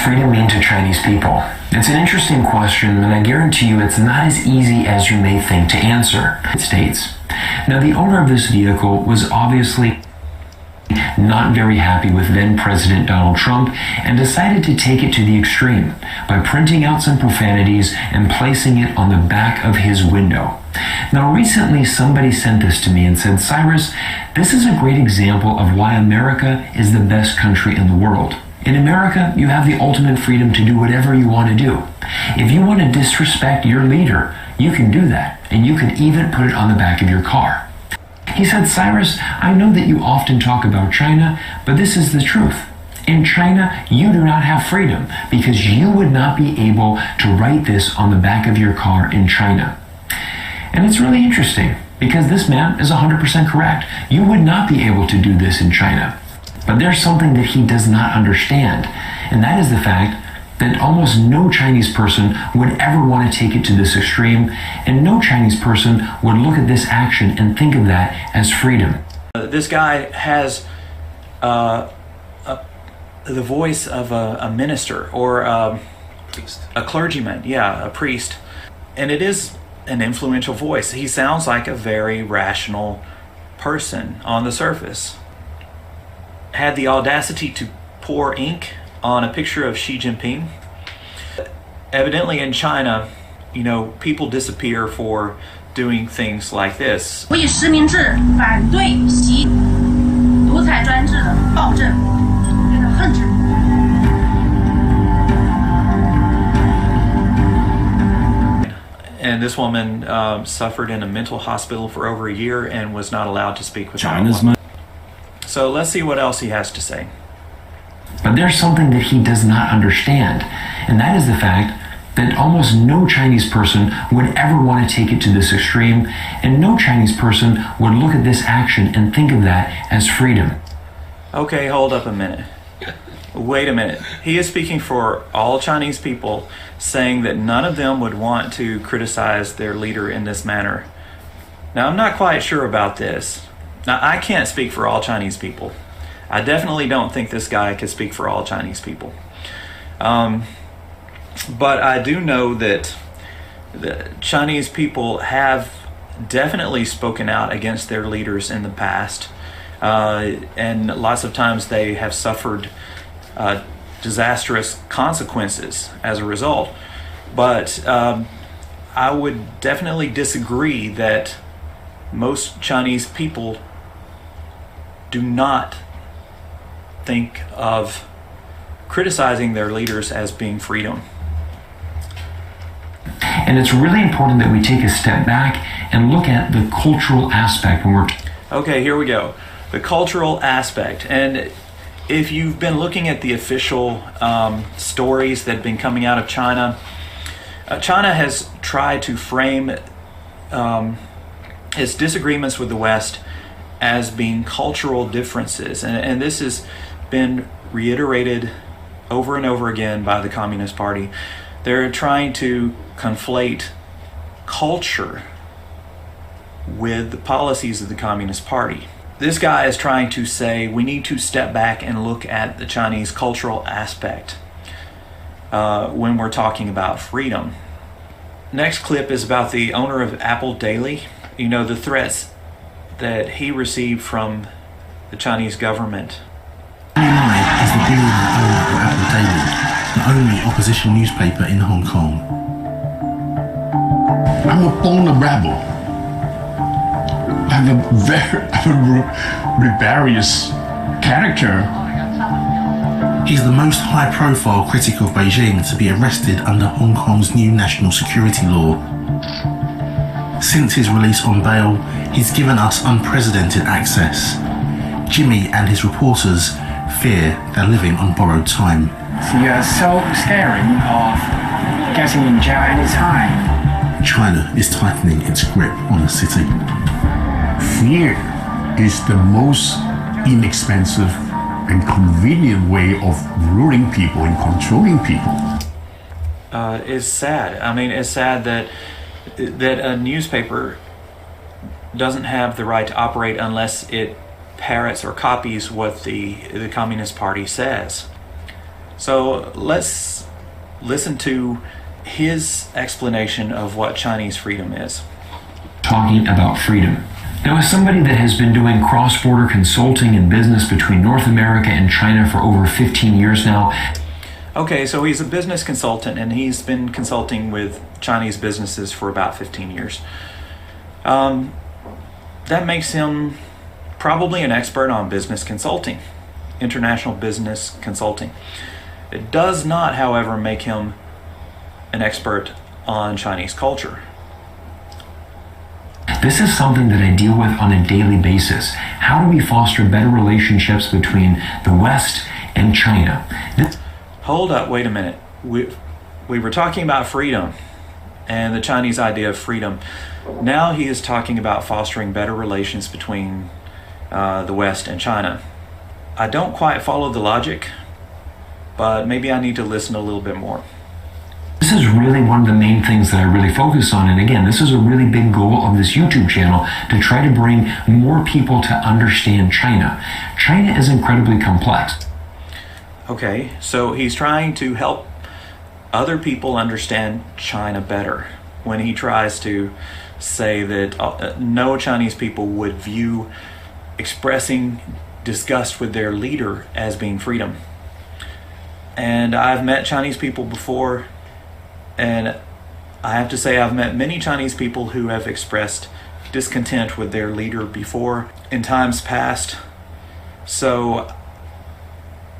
freedom mean to Chinese people? It's an interesting question, and I guarantee you it's not as easy as you may think to answer. It states. Now, the owner of this vehicle was obviously not very happy with then President Donald Trump and decided to take it to the extreme by printing out some profanities and placing it on the back of his window. Now, recently somebody sent this to me and said, Cyrus, this is a great example of why America is the best country in the world. In America, you have the ultimate freedom to do whatever you want to do. If you want to disrespect your leader, you can do that, and you can even put it on the back of your car. He said, Cyrus, I know that you often talk about China, but this is the truth. In China, you do not have freedom because you would not be able to write this on the back of your car in China. And it's really interesting because this man is 100% correct. You would not be able to do this in China. But there's something that he does not understand, and that is the fact that almost no Chinese person would ever want to take it to this extreme, and no Chinese person would look at this action and think of that as freedom. This guy has the voice of a minister or a clergyman, a priest, and it is an influential voice. He sounds like a very rational person on the surface. Had the audacity to pour ink on a picture of Xi Jinping. Evidently in China, people disappear for doing things like this. 我以实名制反对习独裁专制的暴政，真的恨之。And this woman suffered in a mental hospital for over a year and was not allowed to speak with China's anyone. So let's see what else he has to say. But there's something that he does not understand, and that is the fact that almost no Chinese person would ever want to take it to this extreme, and no Chinese person would look at this action and think of that as freedom. Okay, hold up a minute. Wait a minute. He is speaking for all Chinese people, saying that none of them would want to criticize their leader in this manner. Now, I'm not quite sure about this. Now, I can't speak for all Chinese people. I definitely don't think this guy could speak for all Chinese people. But I do know that the Chinese people have definitely spoken out against their leaders in the past. And lots of times they have suffered disastrous consequences as a result. But I would definitely disagree that most Chinese people do not think of criticizing their leaders as being freedom. And it's really important that we take a step back and look at the cultural aspect when we're... Okay, here we go. The cultural aspect. And if you've been looking at the official stories that have been coming out of China, China has tried to frame its disagreements with the West as being cultural differences. And this has been reiterated over and over again by the Communist Party. They're trying to conflate culture with the policies of the Communist Party. This guy is trying to say we need to step back and look at the Chinese cultural aspect when we're talking about freedom. Next clip is about the owner of Apple Daily. The threats that he received from the Chinese government. As the billionaire owner of Apple Daily, the only opposition newspaper in Hong Kong. I'm a born rebel. I'm a very rebellious character. He's the most high-profile critic of Beijing to be arrested under Hong Kong's new national security law. Since his release on bail, he's given us unprecedented access. Jimmy and his reporters fear they're living on borrowed time. You are so scary of getting in jail anytime. China is tightening its grip on the city. Fear is the most inexpensive and convenient way of ruling people and controlling people. It's sad. I mean, it's sad that a newspaper doesn't have the right to operate unless it parrots or copies what the Communist Party says. So let's listen to his explanation of what Chinese freedom is. Talking about freedom. Now, as somebody that has been doing cross-border consulting and business between North America and China for over 15 years now. Okay, so he's a business consultant, and he's been consulting with Chinese businesses for about 15 years. That makes him probably an expert on business consulting, international business consulting. It does not, however, make him an expert on Chinese culture. This is something that I deal with on a daily basis. How do we foster better relationships between the West and China? Hold up, wait a minute. We were talking about freedom and the Chinese idea of freedom. Now he is talking about fostering better relations between the West and China. I don't quite follow the logic, but maybe I need to listen a little bit more. This is really one of the main things that I really focus on. And again, this is a really big goal of this YouTube channel, to try to bring more people to understand China. China is incredibly complex. Okay, so he's trying to help other people understand China better when he tries to say that no Chinese people would view expressing disgust with their leader as being freedom. And I've met Chinese people before, and I have to say I've met many Chinese people who have expressed discontent with their leader before in times past. So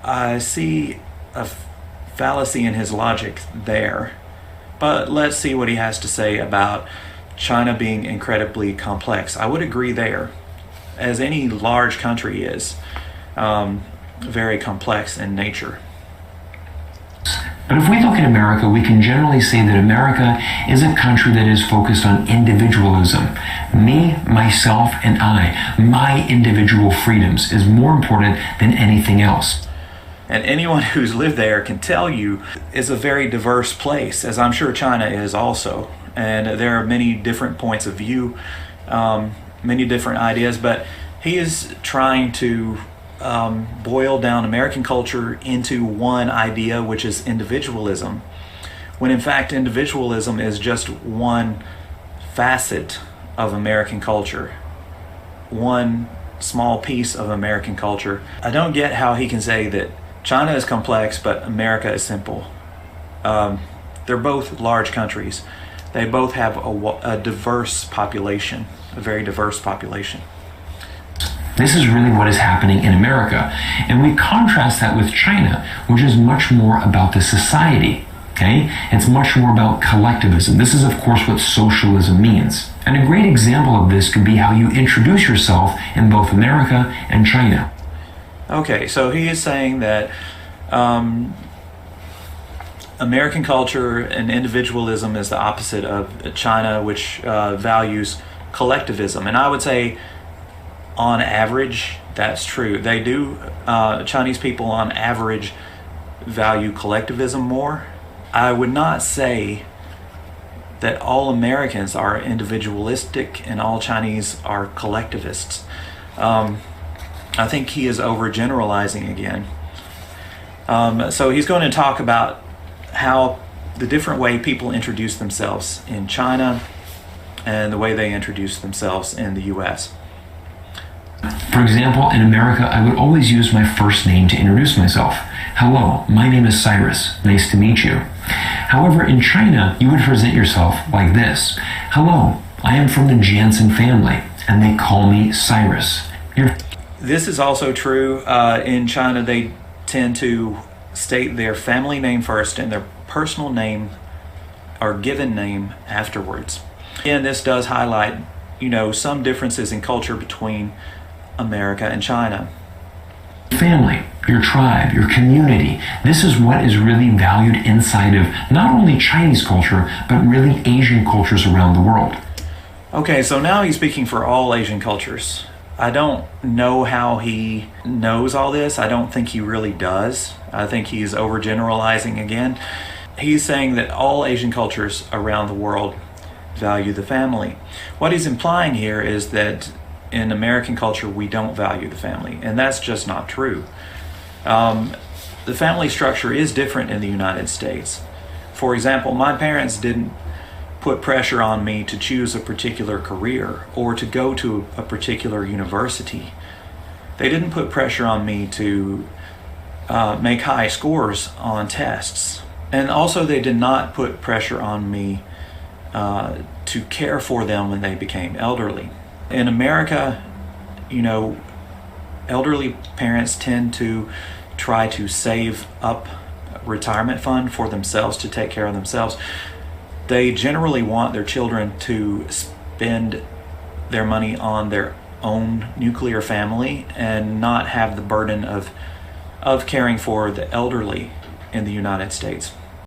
I see a fallacy in his logic there. But let's see what he has to say about China being incredibly complex. I would agree there, as any large country is very complex in nature. But if we look at America, we can generally say that America is a country that is focused on individualism. Me, myself, and I, my individual freedoms is more important than anything else. And anyone who's lived there can tell you it's a very diverse place, as I'm sure China is also. And there are many different points of view, many different ideas, but he is trying to boil down American culture into one idea, which is individualism, when in fact individualism is just one facet of American culture, one small piece of American culture. I don't get how he can say that China is complex but America is simple. They're both large countries. They both have a diverse population, a very diverse population. This is really what is happening in America. And we contrast that with China, which is much more about the society. Okay? It's much more about collectivism. This is, of course, what socialism means. And a great example of this could be how you introduce yourself in both America and China. Okay, so he is saying that American culture and individualism is the opposite of China, which values collectivism. And I would say, on average, that's true. They do, Chinese people on average value collectivism more. I would not say that all Americans are individualistic and all Chinese are collectivists. I think he is overgeneralizing again. So he's going to talk about how the different way people introduce themselves in China and the way they introduce themselves in the US. For example, in America, I would always use my first name to introduce myself. Hello, my name is Cyrus. Nice to meet you. However, in China, you would present yourself like this. Hello, I am from the Jansen family, and they call me Cyrus. This is also true. In China, they tend to state their family name first and their personal name or given name afterwards. And this does highlight, some differences in culture between America and China. Family, your tribe, your community. This is what is really valued inside of not only Chinese culture, but really Asian cultures around the world. Okay, so now he's speaking for all Asian cultures. I don't know how he knows all this. I don't think he really does. I think he's overgeneralizing again. He's saying that all Asian cultures around the world value the family. What he's implying here is that in American culture, we don't value the family, and that's just not true. The family structure is different in the United States. For example, my parents didn't put pressure on me to choose a particular career or to go to a particular university. They didn't put pressure on me to make high scores on tests. And also they did not put pressure on me to care for them when they became elderly. In America, you know, elderly parents tend to try to save up a retirement fund for themselves to take care of themselves. They generally want their children to spend their money on their own nuclear family and not have the burden of caring for the elderly in the United States.